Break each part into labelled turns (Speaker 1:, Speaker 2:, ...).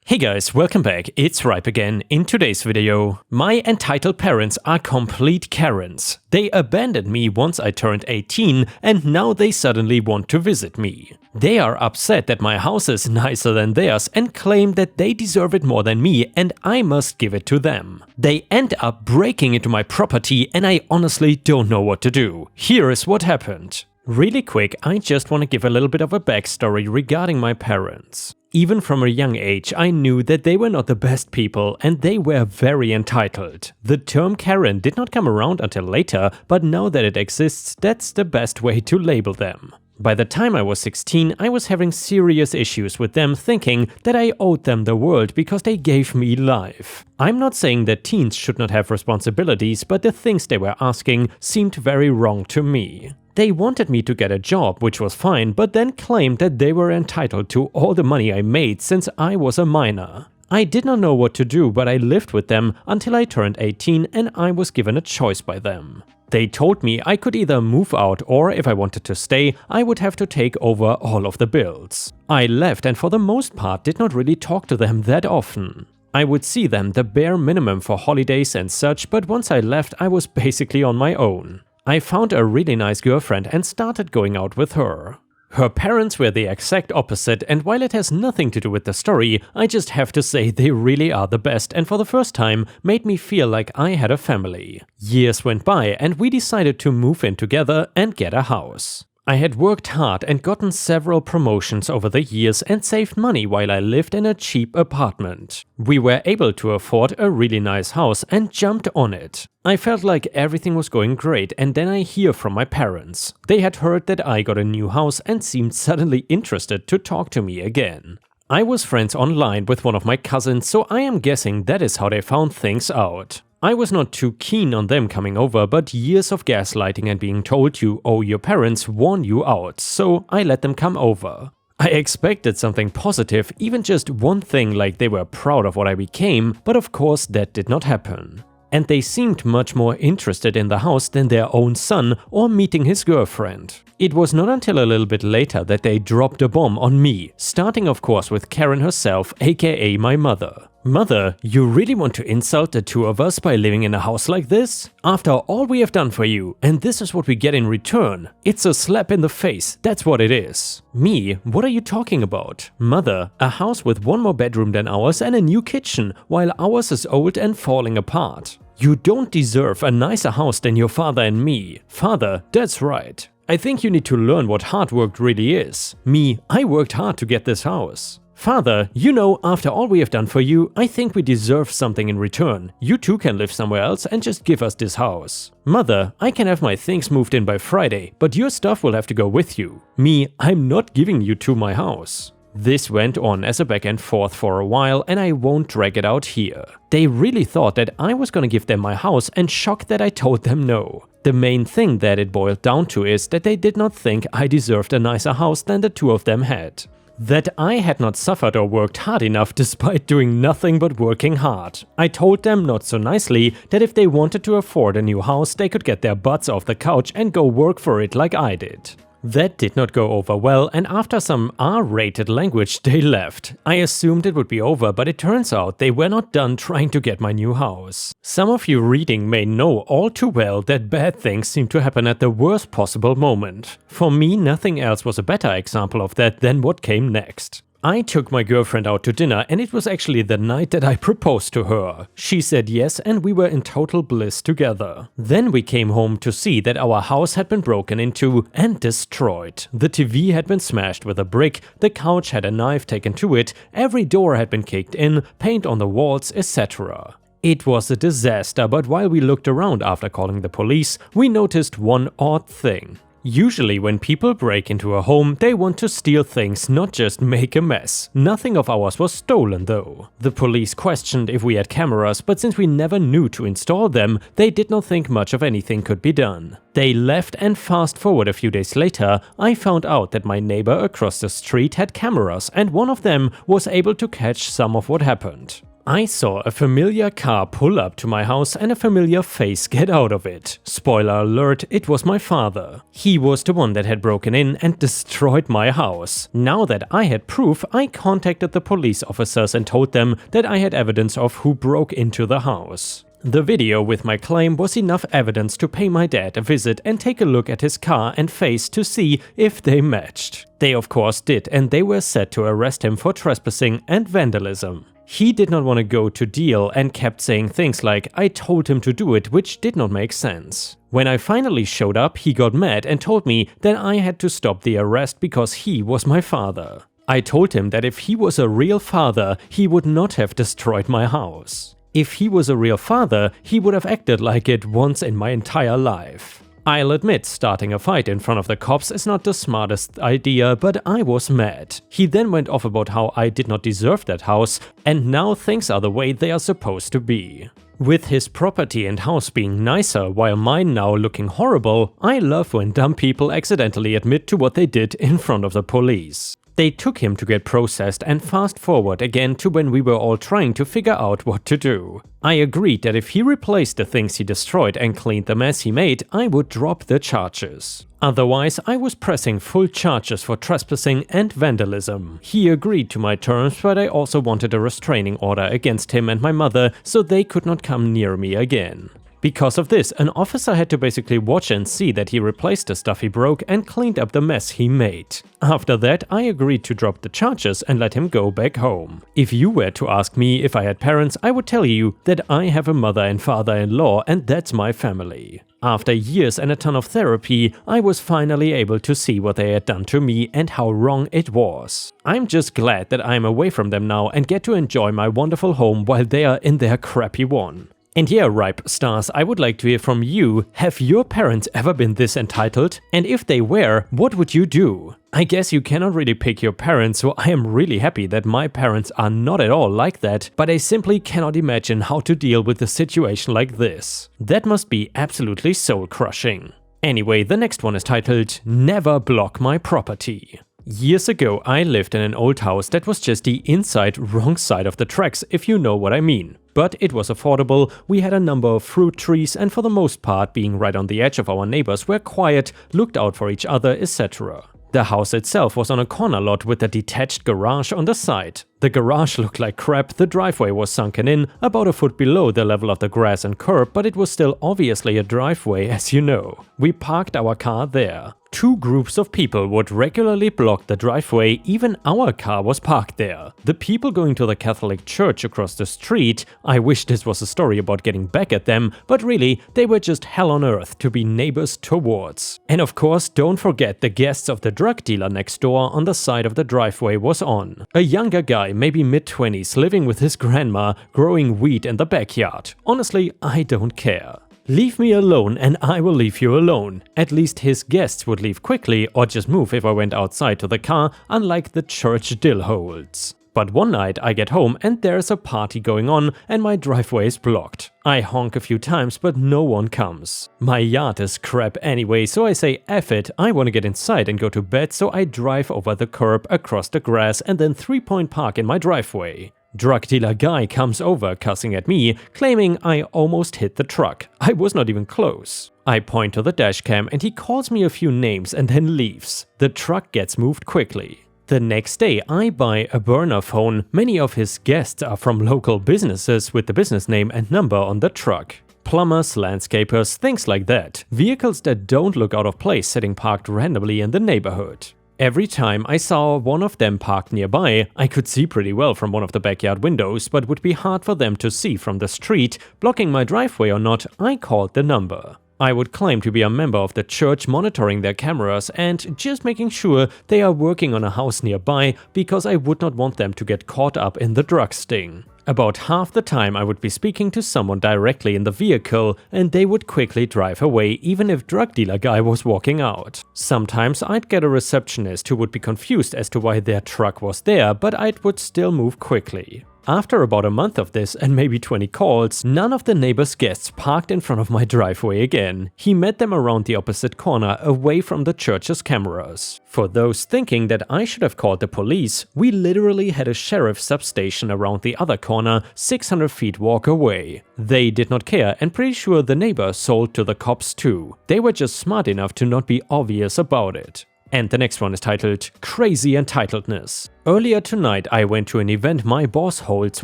Speaker 1: Hey guys, welcome back, it's Ripe again. In today's video, my entitled parents are complete Karens. They abandoned me once I turned 18 and now they suddenly want to visit me. They are upset that my house is nicer than theirs and claim that they deserve it more than me and I must give it to them. They end up breaking into my property and I honestly don't know what to do. Here is what happened. Really quick, I just want to give a little bit of a backstory regarding my parents. Even from a young age, I knew that they were not the best people and they were very entitled. The term Karen did not come around until later, but now that it exists, that's the best way to label them. By the time I was 16, I was having serious issues with them, thinking that I owed them the world because they gave me life. I'm not saying that teens should not have responsibilities, but the things they were asking seemed very wrong to me. They wanted me to get a job, which was fine, but then claimed that they were entitled to all the money I made since I was a minor. I did not know what to do, but I lived with them until I turned 18 and I was given a choice by them. They told me I could either move out or if I wanted to stay, I would have to take over all of the bills. I left and for the most part did not really talk to them that often. I would see them the bare minimum for holidays and such, but once I left I was basically on my own. I found a really nice girlfriend and started going out with her. Her parents were the exact opposite, and while it has nothing to do with the story, I just have to say they really are the best and for the first time made me feel like I had a family. Years went by and we decided to move in together and get a house. I had worked hard and gotten several promotions over the years and saved money while I lived in a cheap apartment. We were able to afford a really nice house and jumped on it. I felt like everything was going great and then I hear from my parents. They had heard that I got a new house and seemed suddenly interested to talk to me again. I was friends online with one of my cousins, so I am guessing that is how they found things out. I was not too keen on them coming over, but years of gaslighting and being told you owe your parents warn you out, so I let them come over. I expected something positive, even just one thing like they were proud of what I became, but of course that did not happen. And they seemed much more interested in the house than their own son or meeting his girlfriend. It was not until a little bit later that they dropped a bomb on me, starting of course with Karen herself, aka my mother. Mother, you really want to insult the two of us by living in a house like this? After all we have done for you, and this is what we get in return. It's a slap in the face, that's what it is. Me, what are you talking about? Mother, a house with one more bedroom than ours and a new kitchen, while ours is old and falling apart. You don't deserve a nicer house than your father and me. Father, that's right. I think you need to learn what hard work really is. Me, I worked hard to get this house. Father, you know, after all we have done for you, I think we deserve something in return. You too can live somewhere else and just give us this house. Mother, I can have my things moved in by Friday, but your stuff will have to go with you. Me, I'm not giving you to my house. This went on as a back and forth for a while and I won't drag it out here. They really thought that I was gonna give them my house and shocked that I told them no. The main thing that it boiled down to is that they did not think I deserved a nicer house than the two of them had. That I had not suffered or worked hard enough despite doing nothing but working hard. I told them not so nicely that if they wanted to afford a new house, they could get their butts off the couch and go work for it like I did. That did not go over well, and after some R-rated language, they left. I assumed it would be over, but it turns out they were not done trying to get my new house. Some of you reading may know all too well that bad things seem to happen at the worst possible moment. For me, nothing else was a better example of that than what came next. I took my girlfriend out to dinner and it was actually the night that I proposed to her. She said yes and we were in total bliss together. Then we came home to see that our house had been broken into and destroyed. The TV had been smashed with a brick, the couch had a knife taken to it, every door had been kicked in, paint on the walls, etc. It was a disaster, but while we looked around after calling the police, we noticed one odd thing. Usually when people break into a home, they want to steal things, not just make a mess. Nothing of ours was stolen though. The police questioned if we had cameras, but since we never knew to install them, they did not think much of anything could be done. They left and fast forward a few days later, I found out that my neighbor across the street had cameras and one of them was able to catch some of what happened. I saw a familiar car pull up to my house and a familiar face get out of it. Spoiler alert, it was my father. He was the one that had broken in and destroyed my house. Now that I had proof, I contacted the police officers and told them that I had evidence of who broke into the house. The video with my claim was enough evidence to pay my dad a visit and take a look at his car and face to see if they matched. They of course did, and they were set to arrest him for trespassing and vandalism. He did not want to go to deal and kept saying things like, "I told him to do it," which did not make sense. When I finally showed up, he got mad and told me that I had to stop the arrest because he was my father. I told him that if he was a real father, he would not have destroyed my house. If he was a real father, he would have acted like it once in my entire life. I'll admit, starting a fight in front of the cops is not the smartest idea, but I was mad. He then went off about how I did not deserve that house, and now things are the way they are supposed to be. With his property and house being nicer while mine now looking horrible, I love when dumb people accidentally admit to what they did in front of the police. They took him to get processed, and fast forward again to when we were all trying to figure out what to do. I agreed that if he replaced the things he destroyed and cleaned the mess he made, I would drop the charges. Otherwise, I was pressing full charges for trespassing and vandalism. He agreed to my terms, but I also wanted a restraining order against him and my mother so they could not come near me again. Because of this, an officer had to basically watch and see that he replaced the stuff he broke and cleaned up the mess he made. After that, I agreed to drop the charges and let him go back home. If you were to ask me if I had parents, I would tell you that I have a mother and father-in-law, and that's my family. After years and a ton of therapy, I was finally able to see what they had done to me and how wrong it was. I'm just glad that I'm away from them now and get to enjoy my wonderful home while they are in their crappy one. And yeah, Ripe Stars, I would like to hear from you. Have your parents ever been this entitled? And if they were, what would you do? I guess you cannot really pick your parents, so I am really happy that my parents are not at all like that, but I simply cannot imagine how to deal with a situation like this. That must be absolutely soul-crushing. Anyway, the next one is titled, Never Block My Property. Years ago, I lived in an old house that was just the inside wrong side of the tracks, if you know what I mean. But it was affordable, we had a number of fruit trees, and for the most part, being right on the edge of our neighbors, were quiet, looked out for each other, etc. The house itself was on a corner lot with a detached garage on the side. The garage looked like crap, the driveway was sunken in, about a foot below the level of the grass and curb, but it was still obviously a driveway, as you know. We parked our car there. Two groups of people would regularly block the driveway, even our car was parked there. The people going to the Catholic church across the street, I wish this was a story about getting back at them, but really, they were just hell on earth to be neighbors towards. And of course, don't forget the guests of the drug dealer next door on the side of the driveway was on. A younger guy, maybe mid-20s, living with his grandma, growing weed in the backyard. Honestly, I don't care. Leave me alone and I will leave you alone. At least his guests would leave quickly or just move if I went outside to the car, unlike the church dill holds. But one night I get home and there's a party going on and my driveway is blocked. I honk a few times but no one comes. My yard is crap anyway, so I say F it, I want to get inside and go to bed, so I drive over the curb across the grass and then 3-point park in my driveway. Drug dealer guy comes over cussing at me, claiming I almost hit the truck. I was not even close. I point to the dashcam and he calls me a few names and then leaves. The truck gets moved quickly. The next day I buy a burner phone. Many of his guests are from local businesses with the business name and number on the truck. Plumbers, landscapers, things like that. Vehicles that don't look out of place sitting parked randomly in the neighborhood. Every time I saw one of them parked nearby, I could see pretty well from one of the backyard windows, but would be hard for them to see from the street, blocking my driveway or not. I called the number. I would claim to be a member of the church monitoring their cameras and just making sure they are working on a house nearby because I would not want them to get caught up in the drug sting. About half the time I would be speaking to someone directly in the vehicle and they would quickly drive away even if drug dealer guy was walking out. Sometimes I'd get a receptionist who would be confused as to why their truck was there, but I would still move quickly. After about a month of this and maybe 20 calls, none of the neighbor's guests parked in front of my driveway again. He met them around the opposite corner, away from the church's cameras. For those thinking that I should have called the police, we literally had a sheriff's substation around the other corner, 600 feet walk away. They did not care, and pretty sure the neighbor sold to the cops too. They were just smart enough to not be obvious about it. And the next one is titled Crazy Entitledness. Earlier tonight I went to an event my boss holds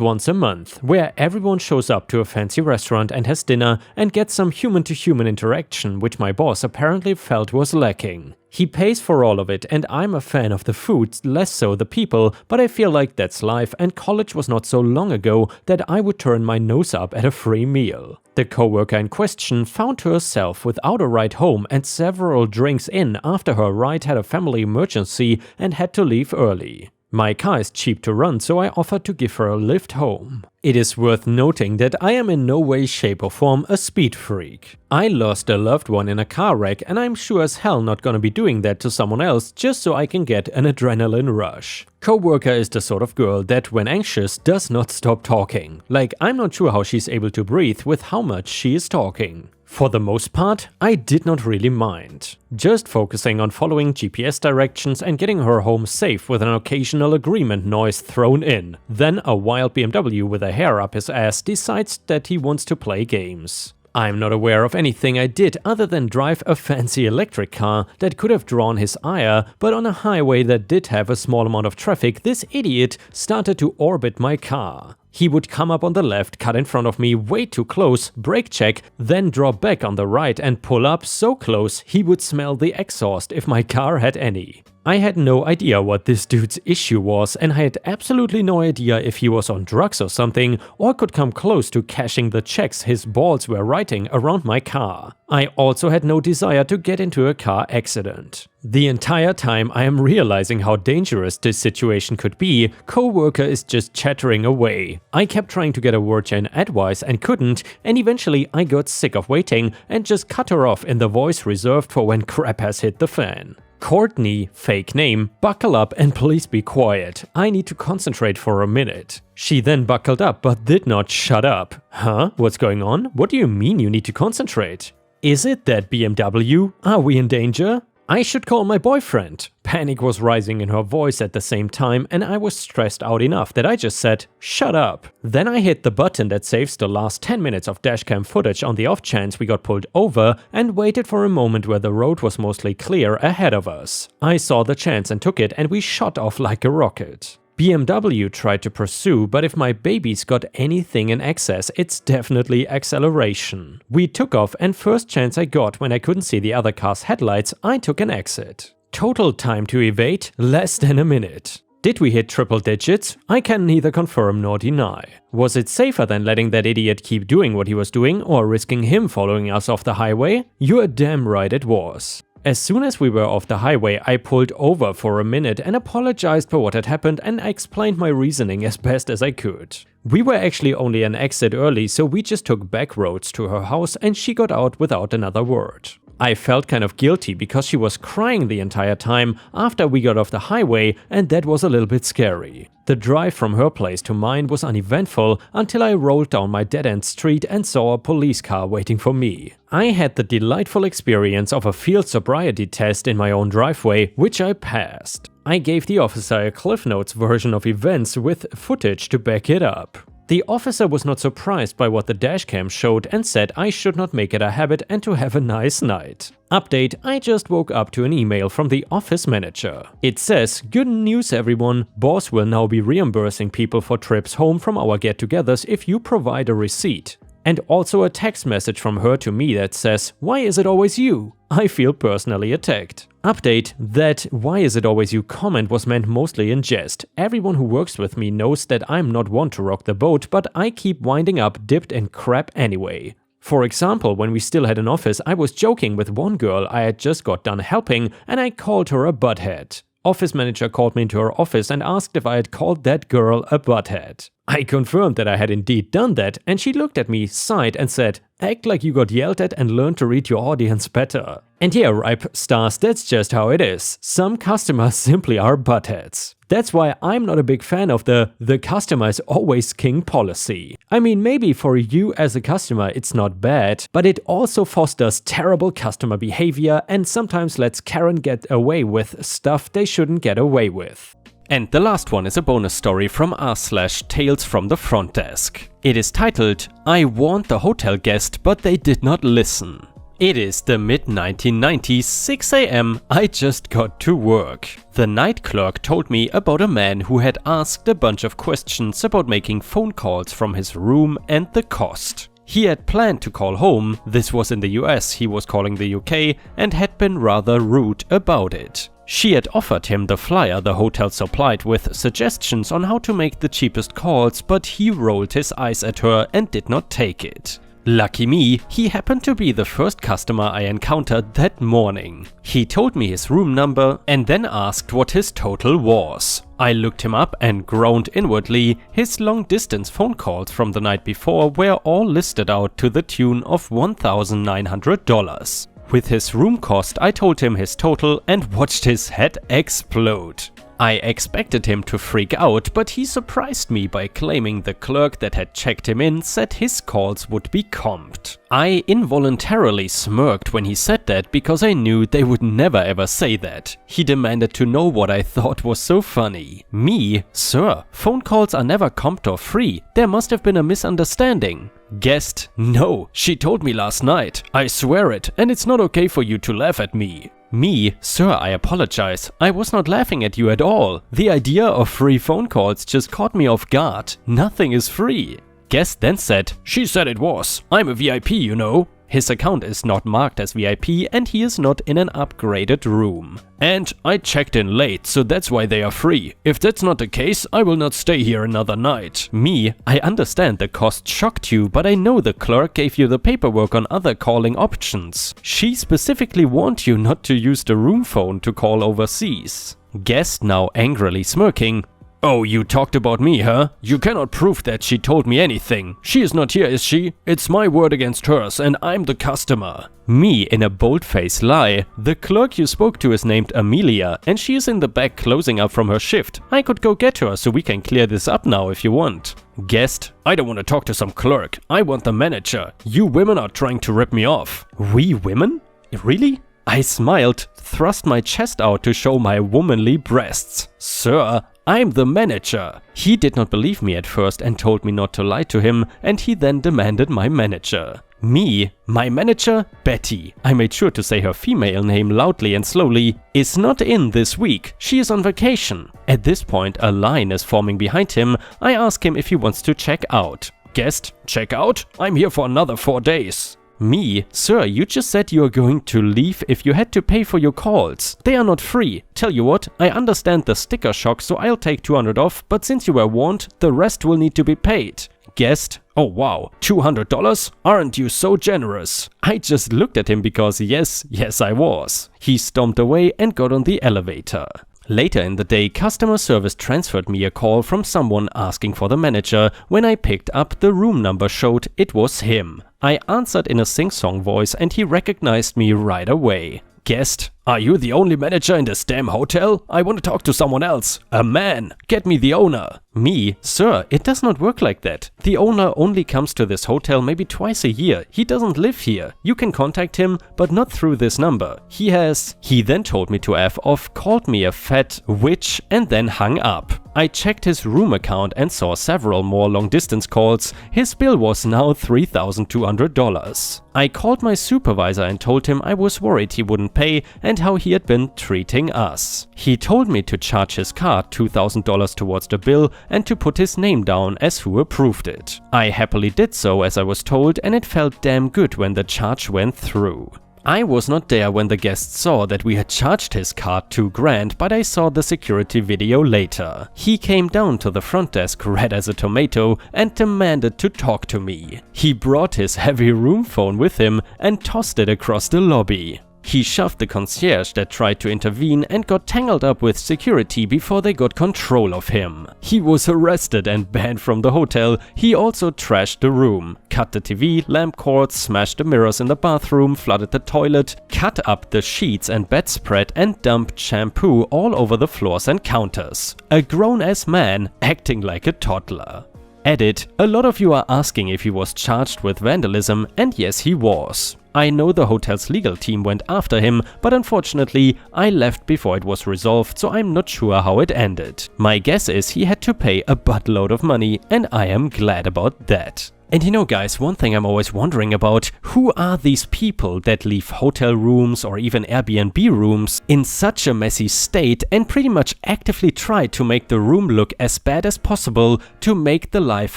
Speaker 1: once a month, where everyone shows up to a fancy restaurant and has dinner and gets some human-to-human interaction, which my boss apparently felt was lacking. He pays for all of it, and I'm a fan of the food, less so the people, but I feel like that's life, and college was not so long ago that I would turn my nose up at a free meal. The coworker in question found herself without a ride home and several drinks in after her ride had a family emergency and had to leave early. My car is cheap to run, so I offered to give her a lift home. It is worth noting that I am in no way, shape or form a speed freak. I lost a loved one in a car wreck, and I'm sure as hell not gonna be doing that to someone else just so I can get an adrenaline rush. Coworker is the sort of girl that when anxious does not stop talking. Like, I'm not sure how she's able to breathe with how much she is talking. For the most part, I did not really mind. Just focusing on following GPS directions and getting her home safe with an occasional agreement noise thrown in. Then a wild BMW with a hair up his ass decides that he wants to play games. I'm not aware of anything I did other than drive a fancy electric car that could have drawn his ire, but on a highway that did have a small amount of traffic, this idiot started to orbit my car. He would come up on the left, cut in front of me way too close, brake check, then drop back on the right and pull up so close he would smell the exhaust if my car had any. I had no idea what this dude's issue was, and I had absolutely no idea if he was on drugs or something, or could come close to cashing the checks his balls were writing around my car. I also had no desire to get into a car accident. The entire time I am realizing how dangerous this situation could be, coworker is just chattering away. I kept trying to get a word in edgewise and couldn't, and eventually I got sick of waiting and just cut her off in the voice reserved for when crap has hit the fan. Courtney, fake name, buckle up and please be quiet. I need to concentrate for a minute. She then buckled up but did not shut up. Huh? What's going on? What do you mean you need to concentrate? Is it that BMW? Are we in danger? I should call my boyfriend. Panic was rising in her voice at the same time, and I was stressed out enough that I just said, shut up. Then I hit the button that saves the last 10 minutes of dashcam footage on the off chance we got pulled over, and waited for a moment where the road was mostly clear ahead of us. I saw the chance and took it, and we shot off like a rocket. BMW tried to pursue, but if my baby's got anything in excess, it's definitely acceleration. We took off, and first chance I got when I couldn't see the other car's headlights, I took an exit. Total time to evade, less than a minute. Did we hit triple digits? I can neither confirm nor deny. Was it safer than letting that idiot keep doing what he was doing or risking him following us off the highway? You're damn right it was. As soon as we were off the highway, I pulled over for a minute and apologized for what had happened, and I explained my reasoning as best as I could. We were actually only an exit early, so we just took back roads to her house and she got out without another word. I felt kind of guilty because she was crying the entire time after we got off the highway, and that was a little bit scary. The drive from her place to mine was uneventful until I rolled down my dead-end street and saw a police car waiting for me. I had the delightful experience of a field sobriety test in my own driveway, which I passed. I gave the officer a Cliff Notes version of events with footage to back it up. The officer was not surprised by what the dashcam showed and said I should not make it a habit and to have a nice night. Update: I just woke up to an email from the office manager. It says, "Good news everyone, boss will now be reimbursing people for trips home from our get-togethers if you provide a receipt." And also a text message from her to me that says, "Why is it always you?" I feel personally attacked. Update: that "why is it always you" comment was meant mostly in jest. Everyone who works with me knows that I'm not one to rock the boat, but I keep winding up dipped in crap anyway. For example, when we still had an office, I was joking with one girl I had just got done helping, and I called her a butthead. Office manager called me into her office and asked if I had called that girl a butthead. I confirmed that I had indeed done that, and she looked at me, sighed and said, "Act like you got yelled at and learn to read your audience better." And yeah, ripe stars, that's just how it is. Some customers simply are buttheads. That's why I'm not a big fan of the customer is always king policy. I mean, maybe for you as a customer it's not bad, but it also fosters terrible customer behavior and sometimes lets Karen get away with stuff they shouldn't get away with. And the last one is a bonus story from r/Tales from the Front Desk. It is titled, I warned the hotel guest but they did not listen. It is the mid-1990s, 6 AM, I just got to work. The night clerk told me about a man who had asked a bunch of questions about making phone calls from his room and the cost. He had planned to call home, this was in the US, he was calling the UK, and had been rather rude about it. She had offered him the flyer the hotel supplied with suggestions on how to make the cheapest calls, but he rolled his eyes at her and did not take it. Lucky me, he happened to be the first customer I encountered that morning. He told me his room number and then asked what his total was. I looked him up and groaned inwardly. His long-distance phone calls from the night before were all listed out to the tune of $1,900. With his room cost, I told him his total and watched his head explode. I expected him to freak out, but he surprised me by claiming the clerk that had checked him in said his calls would be comped. I involuntarily smirked when he said that because I knew they would never ever say that. He demanded to know what I thought was so funny. Me? Sir, phone calls are never comped or free. There must have been a misunderstanding. Guest? No, she told me last night. I swear it, and it's not okay for you to laugh at me. Me? Sir, I apologize. I was not laughing at you at all. The idea of free phone calls just caught me off guard. Nothing is free. Guest then said, she said it was. I'm a VIP, you know. His account is not marked as VIP and he is not in an upgraded room. And I checked in late, so that's why they are free. If that's not the case, I will not stay here another night. Me? I understand the cost shocked you, but I know the clerk gave you the paperwork on other calling options. She specifically warned you not to use the room phone to call overseas. Guest now angrily smirking. Oh, you talked about me, huh? You cannot prove that she told me anything. She is not here, is she? It's my word against hers and I'm the customer. Me in a bold-faced lie. The clerk you spoke to is named Amelia and she is in the back closing up from her shift. I could go get her so we can clear this up now if you want. Guest, I don't want to talk to some clerk. I want the manager. You women are trying to rip me off. We women? Really? I smiled, thrust my chest out to show my womanly breasts. Sir, I'm the manager. He did not believe me at first and told me not to lie to him, and he then demanded my manager. Me? My manager? Betty, I made sure to say her female name loudly and slowly, is not in this week. She is on vacation. At this point, a line is forming behind him. I ask him if he wants to check out. Guest, check out? I'm here for another 4 days. Me? Sir, you just said you are going to leave if you had to pay for your calls. They are not free. Tell you what, I understand the sticker shock, so I'll take 200 off, but since you were warned, the rest will need to be paid. Guest, oh wow, $200? Aren't you so generous? I just looked at him because yes, I was. He stomped away and got on the elevator. Later in the day, customer service transferred me a call from someone asking for the manager. When I picked up, the room number showed it was him. I answered in a sing-song voice and he recognized me right away. Guest, are you the only manager in this damn hotel? I want to talk to someone else. A man. Get me the owner. Me? Sir, it does not work like that. The owner only comes to this hotel maybe twice a year. He doesn't live here. You can contact him, but not through this number. He then told me to F off, called me a fat witch and then hung up. I checked his room account and saw several more long-distance calls. His bill was now $3,200. I called my supervisor and told him I was worried he wouldn't pay and how he had been treating us. He told me to charge his card $2,000 towards the bill and to put his name down as who approved it. I happily did so as I was told, and it felt damn good when the charge went through. I was not there when the guest saw that we had charged his card $2,000, but I saw the security video later. He came down to the front desk red as a tomato and demanded to talk to me. He brought his heavy room phone with him and tossed it across the lobby. He shoved the concierge that tried to intervene and got tangled up with security before they got control of him. He was arrested and banned from the hotel. He also trashed the room, cut the TV, lamp cords, smashed the mirrors in the bathroom, flooded the toilet, cut up the sheets and bedspread, and dumped shampoo all over the floors and counters. A grown-ass man acting like a toddler. Edit: a lot of you are asking if he was charged with vandalism, and yes, he was. I know the hotel's legal team went after him, but unfortunately I left before it was resolved, so I'm not sure how it ended. My guess is he had to pay a buttload of money, and I am glad about that. And you know guys, one thing I'm always wondering about, who are these people that leave hotel rooms or even Airbnb rooms in such a messy state and pretty much actively try to make the room look as bad as possible to make the life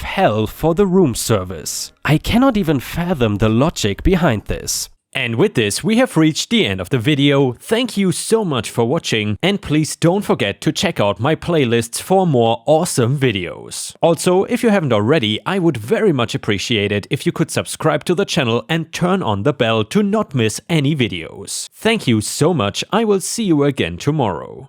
Speaker 1: hell for the room service? I cannot even fathom the logic behind this. And with this, we have reached the end of the video. Thank you so much for watching, and please don't forget to check out my playlists for more awesome videos. Also, if you haven't already, I would very much appreciate it if you could subscribe to the channel and turn on the bell to not miss any videos. Thank you so much. I will see you again tomorrow.